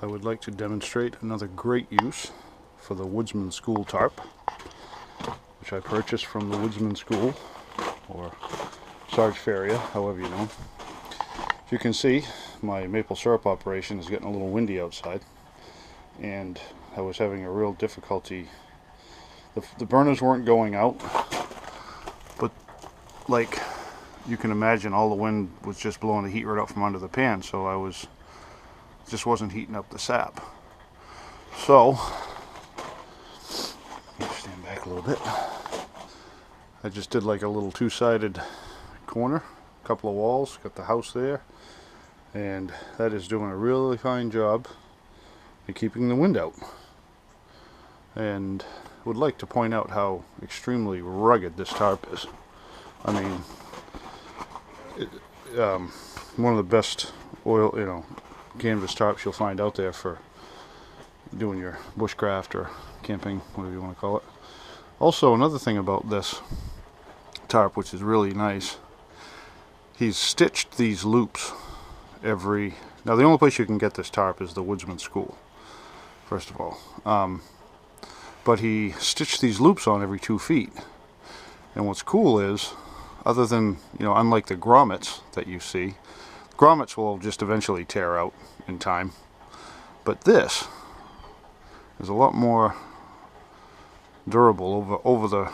I would like to demonstrate another great use for the Woodsman School tarp, which I purchased from the Woodsman School, or sargefaria, however you know. As you can see, my maple syrup operation is getting a little windy outside, and I was having a real difficulty. The burners weren't going out, but like you can imagine, all the wind was just blowing the heat right out from under the pan, so just wasn't heating up the sap. So stand back a little bit. I just did like a little two-sided corner, a couple of walls, got the house there, and that is doing a really fine job at keeping the wind out. And would like to point out how extremely rugged this tarp is. I mean, one of the best canvas tarps you'll find out there for doing your bushcraft or camping, whatever you want to call it. Also, another thing about this tarp, which is really nice, he's stitched these loops now the only place you can get this tarp is the Woodsman School, first of all. But he stitched these loops on every 2 feet. And what's cool is, other than, unlike the grommets that you see, grommets will just eventually tear out in time. But this is a lot more durable over the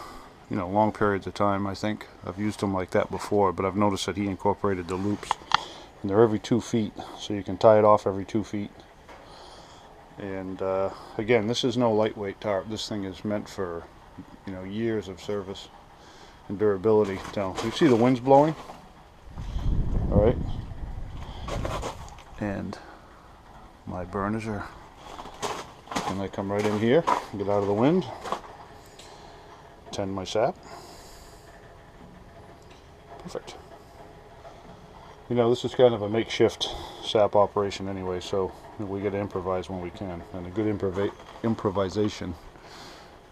long periods of time. I think I've used them like that before, but I've noticed that he incorporated the loops, and they're every 2 feet, so you can tie it off every 2 feet. And again, this is no lightweight tarp. This thing is meant for years of service and durability. Now you see the wind's blowing, all right, and my burners are, and I come right in here, get out of the wind, tend my sap. Perfect. This is kind of a makeshift sap operation anyway, so we got to improvise when we can. And a good improvisation,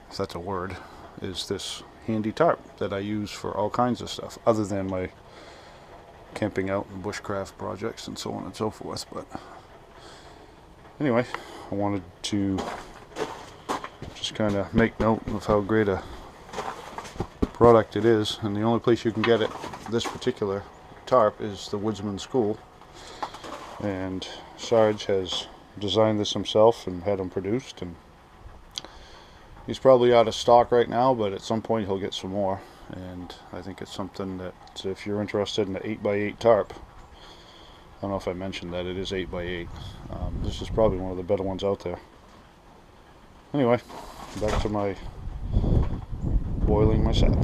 if that's a word, is this handy tarp that I use for all kinds of stuff, other than my camping out and bushcraft projects and so on and so forth. But anyway, I wanted to just kind of make note of how great a product it is, and the only place you can get it, this particular tarp, is the Woodsman School. And Sarge has designed this himself and had them produced, and he's probably out of stock right now, but at some point he'll get some more. And I think it's something that, if you're interested in an 8x8 tarp, I don't know if I mentioned that it is 8x8. This is probably one of the better ones out there. Anyway, back to my boiling my sap.